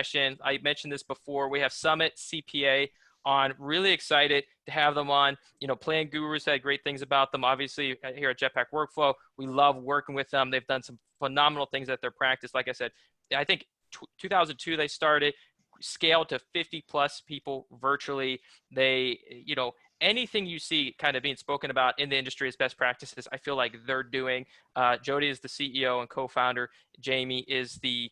session. I mentioned this before. We have SummitCPA on. Really excited to have them on. You know, Plan Gurus had great things about them. Obviously, here at Jetpack Workflow, we love working with them. They've done some phenomenal things at their practice. Like I said, I think 2002 they started, scaled to 50 plus people virtually. They, you know, anything you see kind of being spoken about in the industry as best practices, I feel like they're doing. Jody is the CEO and co-founder. Jamie is the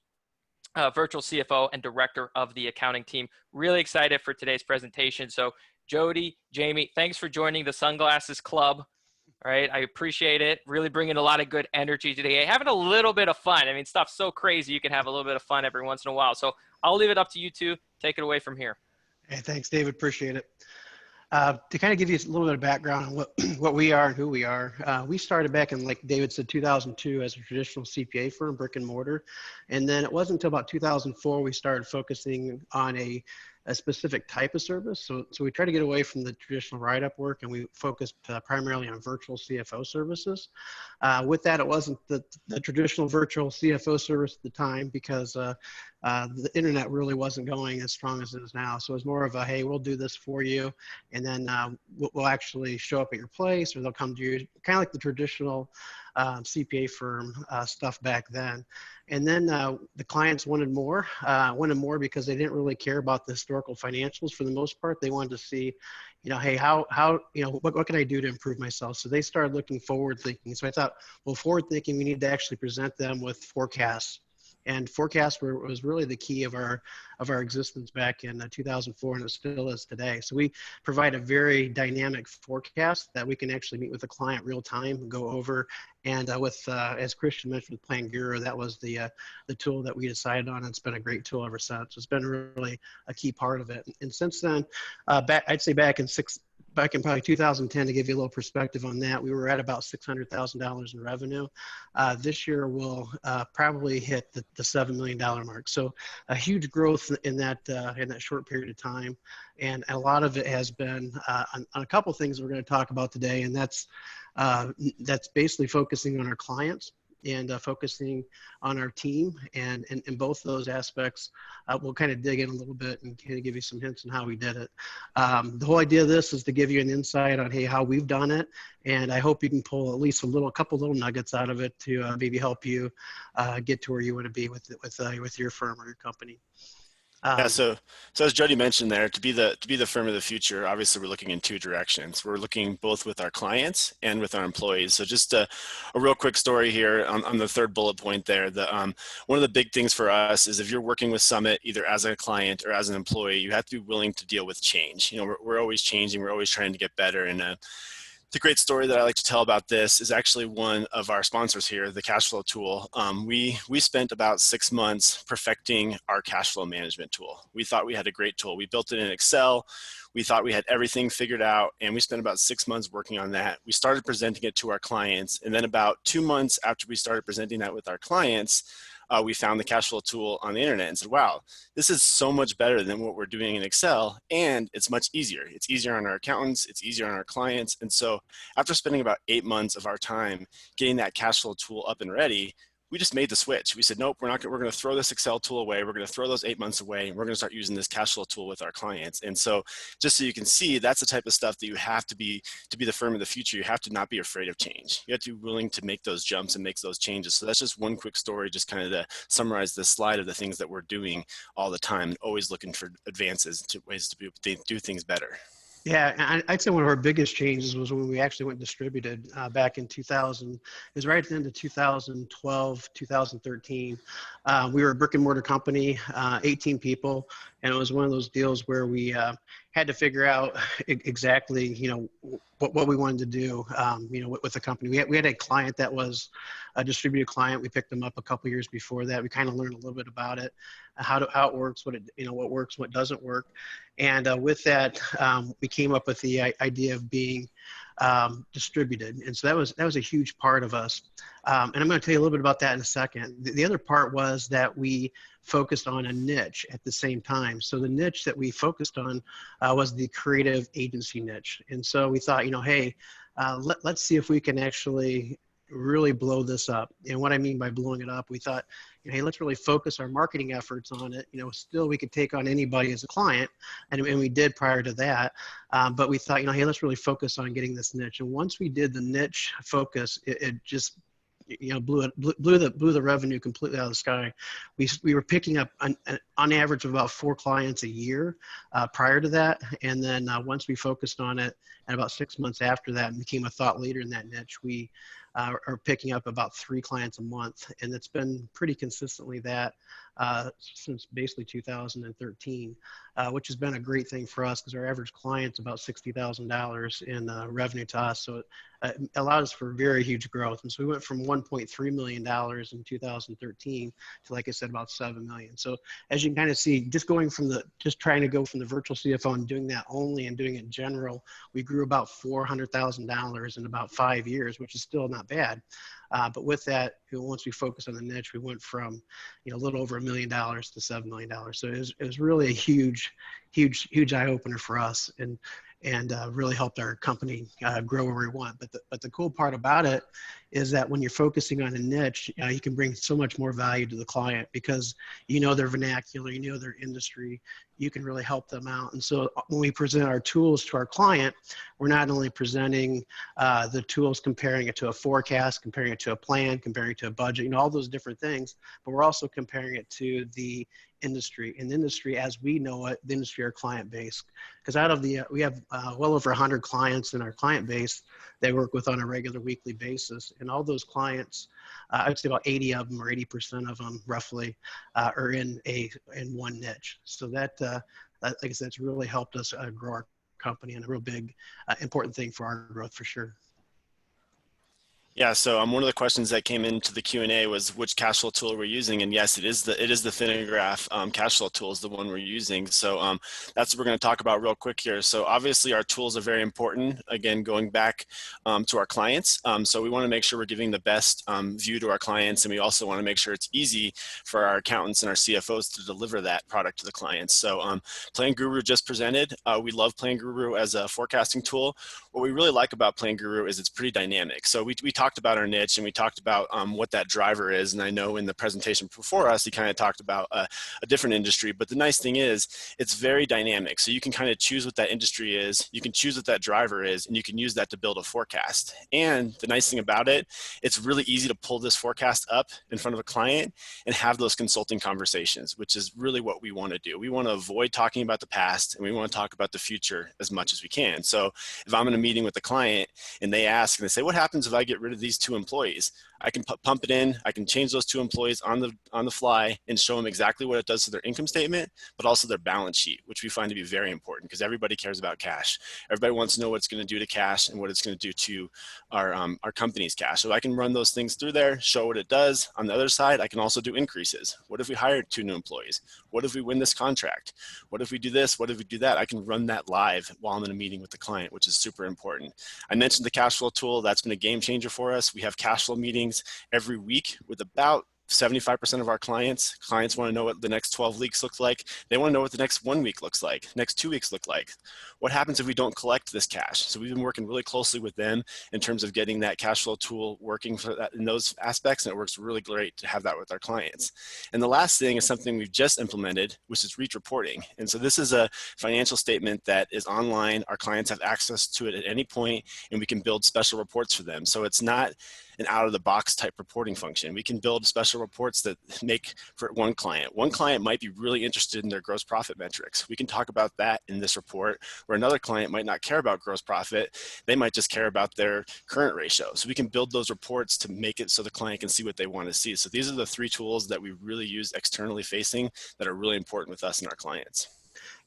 virtual CFO and director of the accounting team. Really excited for today's presentation. So Jody, Jamie, thanks for joining the Sunglasses Club. All right, I appreciate it. Really bringing a lot of good energy today. Having a little bit of fun. I mean, stuff's so crazy. You can have a little bit of fun every once in a while. So I'll leave it up to you two. Take it away from here. Hey, thanks, David. Appreciate it. To kind of give you a little bit of background on what we are and who we are, we started back in, like David said, 2002 as a traditional CPA firm, brick and mortar. And then it wasn't until about 2004 we started focusing on a specific type of service. So we try to get away from the traditional write-up work, and we focused primarily on virtual CFO services. With that, it wasn't the traditional virtual CFO service at the time, because the internet really wasn't going as strong as it is now. So it was more of a, hey, we'll do this for you, and then we'll actually show up at your place, or they'll come to you, kind of like the traditional CPA firm stuff back then. And then the clients wanted more because they didn't really care about the historical financials for the most part. They wanted to see, you know, hey, how you know, what can I do to improve myself? So they started looking forward thinking. So I thought, well, forward thinking, we need to actually present them with forecasts. And forecasts was really the key of our existence back in 2004, and it still is today. So we provide a very dynamic forecast that we can actually meet with the client real time and go over. And as Christian mentioned with Plan Guru, that was the tool that we decided on, and it's been a great tool ever since. It's been really a key part of it. And since then, I'd say back in probably 2010, to give you a little perspective on that, we were at about $600,000 in revenue. This year we'll probably hit the $7 million mark. So a huge growth in that short period of time. And a lot of it has been on a couple of things we're going to talk about today. And that's basically focusing on our clients and focusing on our team, and in both those aspects, we'll kind of dig in a little bit and kind of give you some hints on how we did it. The whole idea of this is to give you an insight on, hey, how we've done it, and I hope you can pull at least a couple little nuggets out of it to maybe help you get to where you want to be with your firm or your company. Yeah, so as Jody mentioned there, to be the firm of the future, obviously we're looking in two directions. We're looking both with our clients and with our employees. So just a real quick story here on the third bullet point there. One of the big things for us is if you're working with Summit, either as a client or as an employee, you have to be willing to deal with change. You know, we're always changing. We're always trying to get better. And the great story that I like to tell about this is actually one of our sponsors here, the cash flow tool. We spent about 6 months perfecting our cash flow management tool. We thought we had a great tool. We built it in Excel. We thought we had everything figured out, and we spent about 6 months working on that. We started presenting it to our clients, and then about 2 months after we started presenting that with our clients, we found the cash flow tool on the internet and said, wow, this is so much better than what we're doing in Excel, and it's much easier. It's easier on our accountants, it's easier on our clients. And so after spending about 8 months of our time getting that cash flow tool up and ready, we just made the switch. We said, nope, we're going to throw this Excel tool away. We're going to throw those 8 months away, and we're going to start using this cash flow tool with our clients. And so just so you can see, that's the type of stuff that you have to be the firm of the future. You have to not be afraid of change. You have to be willing to make those jumps and make those changes. So that's just one quick story, just kind of to summarize the slide of the things that we're doing all the time, always looking for advances to ways to do things better. Yeah, I'd say one of our biggest changes was when we actually went distributed back in 2000. It was right at the end of 2012, 2013. We were a brick and mortar company, 18 people, and it was one of those deals where we had to figure out exactly, you know, what we wanted to do, you know, with the company. We had a client that was a distributed client. We picked them up a couple years before that. We kind of learned a little bit about it, how it works, what works, what doesn't work. And with that, we came up with the idea of being distributed. And so that was a huge part of us. And I'm going to tell you a little bit about that in a second. The other part was that we focused on a niche at the same time. So the niche that we focused on was the creative agency niche. And so we thought, you know, hey, let's see if we can actually really blow this up. And what I mean by blowing it up, we thought, hey, let's really focus our marketing efforts on it. Still we could take on anybody as a client, and we did prior to that. But we thought, hey, let's really focus on getting this niche. And once we did the niche focus, it just blew the revenue completely out of the sky. We were picking up on average of about 4 clients a year prior to that, and then once we focused on it, and about 6 months after that, and became a thought leader in that niche, we are picking up about 3 clients a month, and it's been pretty consistently that since basically 2013, which has been a great thing for us because our average client's about $60,000 in revenue to us. So it allowed us for very huge growth. And so we went from $1.3 million in 2013 to, like I said, about 7 million. So as you can kind of see, just trying to go from the virtual CFO and doing that only and doing it in general, we grew about $400,000 in about 5 years, which is still not bad. But with that, once we focused on the niche, we went from a little over $1 million to $7 million. So it was really a huge eye opener for us, and really helped our company grow where we want. But the cool part about it is that when you're focusing on a niche, you can bring so much more value to the client because their vernacular, their industry, you can really help them out. And so when we present our tools to our client, we're not only presenting the tools, comparing it to a forecast, comparing it to a plan, comparing it to a budget, all those different things, but we're also comparing it to the industry, and the industry as we know it, the industry, our client base. Because we have well over 100 clients in our client base they work with on a regular weekly basis. And all those clients, I would say about 80 of them or 80% of them roughly are in one niche. So that, like I said, it's really helped us grow our company, and a real big important thing for our growth for sure. Yeah, so one of the questions that came into the Q&A was which cash flow tool we're using, and yes, it is the Finagraph cash flow tool is the one we're using. So that's what we're going to talk about real quick here. So obviously our tools are very important. Again, going back to our clients, so we want to make sure we're giving the best view to our clients, and we also want to make sure it's easy for our accountants and our CFOs to deliver that product to the clients. So Plan Guru just presented. We love Plan Guru as a forecasting tool. What we really like about Plan Guru is it's pretty dynamic. So we talked about our niche, and we talked about what that driver is. And I know in the presentation before us, he kind of talked about a different industry. But the nice thing is it's very dynamic. So you can kind of choose what that industry is. You can choose what that driver is, and you can use that to build a forecast. And the nice thing about it, it's really easy to pull this forecast up in front of a client and have those consulting conversations, which is really what we want to do. We want to avoid talking about the past, and we want to talk about the future as much as we can. So if I'm in a meeting with the client and they ask and they say, what happens if I get rid of these 2 employees? I can pump it in. I can change those 2 employees on the fly and show them exactly what it does to their income statement, but also their balance sheet, which we find to be very important because everybody cares about cash. Everybody wants to know what it's going to do to cash and what it's going to do to our company's cash. So I can run those things through there, show what it does. On the other side, I can also do increases. What if we hire 2 new employees? What if we win this contract? What if we do this? What if we do that? I can run that live while I'm in a meeting with the client, which is super important. I mentioned the cash flow tool. That's been a game changer for us. We have cash flow meetings every week with about 75% of our clients. Clients want to know what the next 12 weeks look like. They want to know what the next 1 week looks like, next 2 weeks look like. What happens if we don't collect this cash? So we've been working really closely with them in terms of getting that cash flow tool working for that in those aspects, and it works really great to have that with our clients. And the last thing is something we've just implemented, which is reach reporting. And so this is a financial statement that is online. Our clients have access to it at any point, and we can build special reports for them. So it's not an out-of-the-box type reporting function. We can build special reports that make for one client. One client might be really interested in their gross profit metrics. We can talk about that in this report, where another client might not care about gross profit. They might just care about their current ratio. So we can build those reports to make it so the client can see what they want to see. So these are the 3 tools that we really use externally facing that are really important with us and our clients.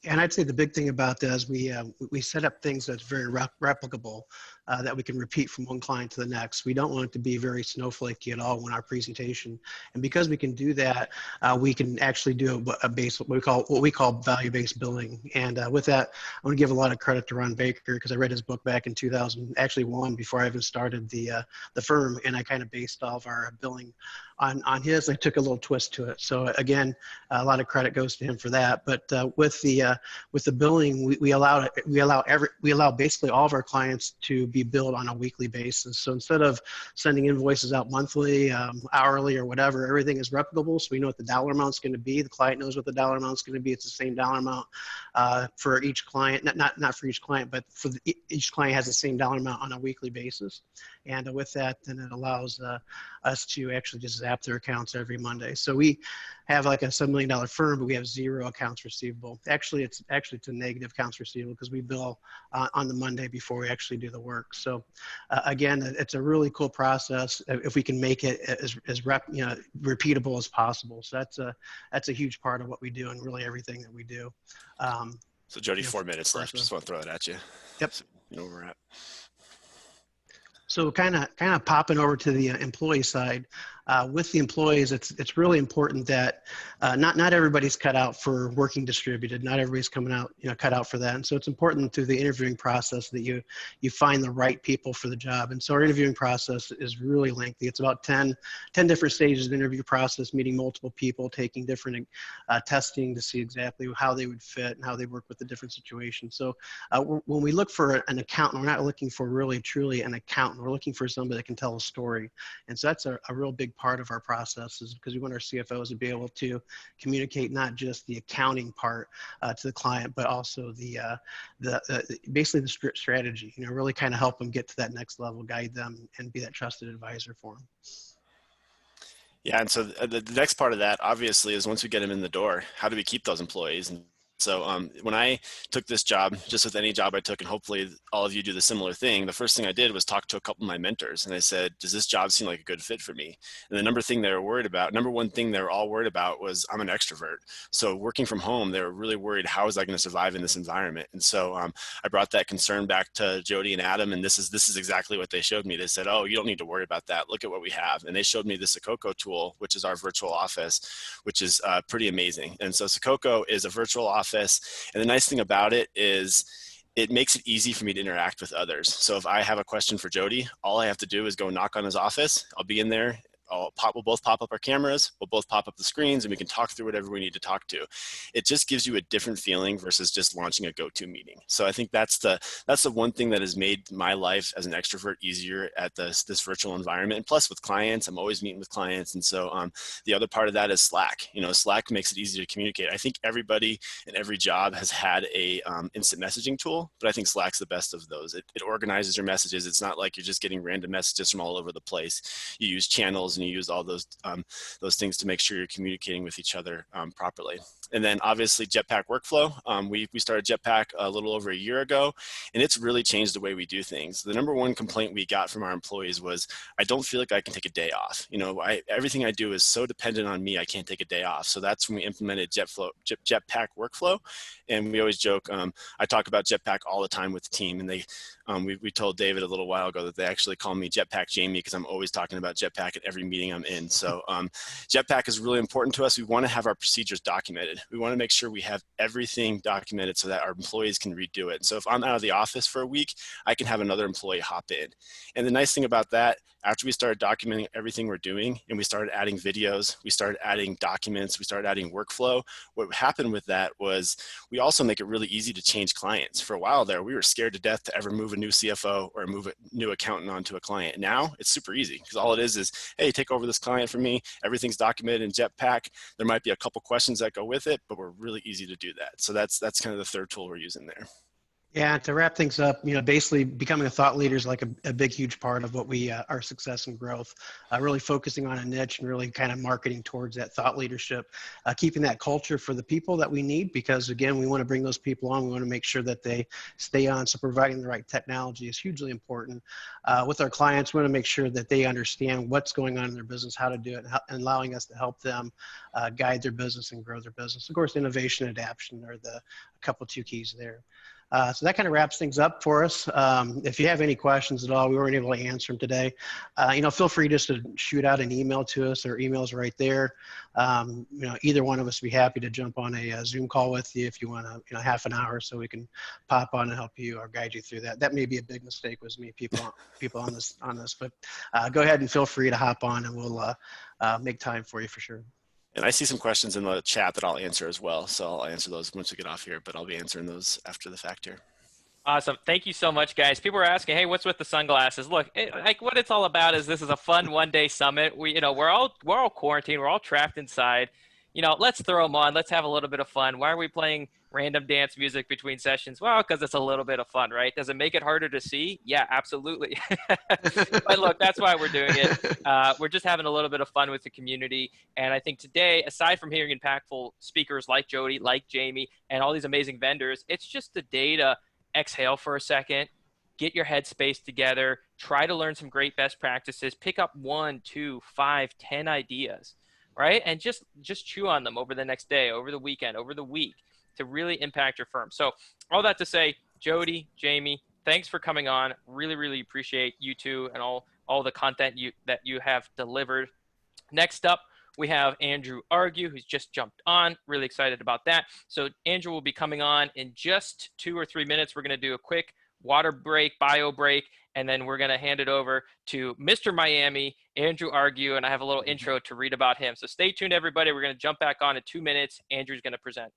And I'd say the big thing about that is we set up things that's very replicable, that we can repeat from one client to the next. We don't want it to be very snowflakey at all in our presentation. And because we can do that, we can actually do what we call value-based billing. And with that, I want to give a lot of credit to Ron Baker because I read his book back in 2001 before I even started the firm, and I kind of based all of our billing on his. I took a little twist to it. So again, a lot of credit goes to him for that. But with the with the billing, we allow basically all of our clients to be billed on a weekly basis. So instead of sending invoices out monthly, hourly, or whatever, everything is replicable. So we know what the dollar amount's going to be. The client knows what the dollar amount's going to be. It's the same dollar amount for each client, not for each client, but for each client has the same dollar amount on a weekly basis. And with that, then it allows us to actually just zap their accounts every Monday. So we have like a $7 million firm, but we have 0 accounts receivable. Actually, it's a negative accounts receivable because we bill on the Monday before we actually do the work. So again, it's a really cool process if we can make it as repeatable as possible. So that's a huge part of what we do and really everything that we do. So Jody, 4 minutes left. Just want to throw it at you. Yep. So you know where we're at. So kind of popping over to the employee side, with the employees, it's really important that not everybody's cut out for working distributed. Not everybody's coming out, cut out for that. And so it's important through the interviewing process that you find the right people for the job. And so our interviewing process is really lengthy. It's about 10 different stages of the interview process, meeting multiple people, taking different testing to see exactly how they would fit and how they work with the different situations. So when we look for an accountant, we're not looking for really truly an accountant. We're looking for somebody that can tell a story. And so that's a real big part of our process, is because we want our CFOs to be able to communicate not just the accounting part to the client, but also basically the strategy, really kind of help them get to that next level, guide them, and be that trusted advisor for them. Yeah, and so the next part of that, obviously, is once we get them in the door, how do we keep those employees? And so when I took this job, just with any job I took, and hopefully all of you do the similar thing, the first thing I did was talk to a couple of my mentors. And I said, does this job seem like a good fit for me? And the number one thing they were all worried about was I'm an extrovert. So working from home, they were really worried, how was I going to survive in this environment? And so I brought that concern back to Jody and Adam, and this is exactly what they showed me. They said, oh, you don't need to worry about that. Look at what we have. And they showed me the Sococo tool, which is our virtual office, which is pretty amazing. And so Sococo is a virtual office. And the nice thing about it is it makes it easy for me to interact with others. So if I have a question for Jody, all I have to do is go knock on his office. I'll be in there. We'll both pop up our cameras, we'll both pop up the screens, and we can talk through whatever we need to talk to. It just gives you a different feeling versus just launching a go-to meeting. So I think that's the one thing that has made my life as an extrovert easier at this virtual environment. And plus with clients, I'm always meeting with clients. And so the other part of that is Slack. Slack makes it easier to communicate. I think everybody in every job has had a instant messaging tool, but I think Slack's the best of those. It organizes your messages. It's not like you're just getting random messages from all over the place. You use channels and you use all those things to make sure you're communicating with each other properly. And then obviously Jetpack Workflow. We started Jetpack a little over a year ago, and it's really changed the way we do things. The number one complaint we got from our employees was, I don't feel like I can take a day off. Everything I do is so dependent on me, I can't take a day off. So that's when we implemented Jetpack Workflow. And we always joke, I talk about Jetpack all the time with the team, and we told David a little while ago that they actually call me Jetpack Jamie because I'm always talking about Jetpack at every meeting I'm in. So Jetpack is really important to us. We want to have our procedures documented. We want to make sure we have everything documented so that our employees can redo it. So if I'm out of the office for a week, I can have another employee hop in. And the nice thing about that, after we started documenting everything we're doing and we started adding videos, we started adding documents, we started adding workflow, what happened with that was we also make it really easy to change clients. For a while there, we were scared to death to ever move a new CFO or move a new accountant onto a client. Now it's super easy because all it is, hey, take over this client for me. Everything's documented in Jetpack. There might be a couple questions that go with it, but we're really easy to do that. So that's kind of the third tool we're using there. Yeah, to wrap things up, basically becoming a thought leader is like a big, huge part of what our success and growth, really focusing on a niche and really kind of marketing towards that thought leadership, keeping that culture for the people that we need, because again, we want to bring those people on. We want to make sure that they stay on. So providing the right technology is hugely important. With our clients, we want to make sure that they understand what's going on in their business, how to do it, and allowing us to help them guide their business and grow their business. Of course, innovation and adaptation are a couple, 2 keys there. So that kind of wraps things up for us. If you have any questions at all, we weren't able to answer them today. Feel free just to shoot out an email to us. Our email's right there. Either one of us would be happy to jump on a Zoom call with you if you want half an hour, so we can pop on and help you or guide you through that. That may be a big mistake with me, people on this, but go ahead and feel free to hop on, and we'll make time for you for sure. And I see some questions in the chat that I'll answer as well. So I'll answer those once we get off here, but I'll be answering those after the fact here. Awesome. Thank you so much, guys. People are asking, hey, what's with the sunglasses? Look, like what it's all about is this is a fun one-day summit. We're all quarantined. We're all trapped inside. Let's throw them on. Let's have a little bit of fun. Why are we playing random dance music between sessions? Well, because it's a little bit of fun, right? Does it make it harder to see? Yeah, absolutely. But look, that's why we're doing it. We're just having a little bit of fun with the community. And I think today, aside from hearing impactful speakers like Jody, like Jamie, and all these amazing vendors, it's just the day to exhale for a second, get your headspace together, try to learn some great best practices, pick up 1, 2, 5, 10 ideas, right? And just chew on them over the next day, over the weekend, over the week to really impact your firm. So all that to say, Jody, Jamie, thanks for coming on. Really, really appreciate you two and all the content that you have delivered. Next up, we have Andrew Argue, who's just jumped on. Really excited about that. So Andrew will be coming on in just 2 or 3 minutes. We're going to do a quick water break, bio break, and then we're going to hand it over to Mr. Miami, Andrew Argue, and I have a little intro to read about him. So stay tuned, everybody. We're going to jump back on in 2 minutes. Andrew's going to present.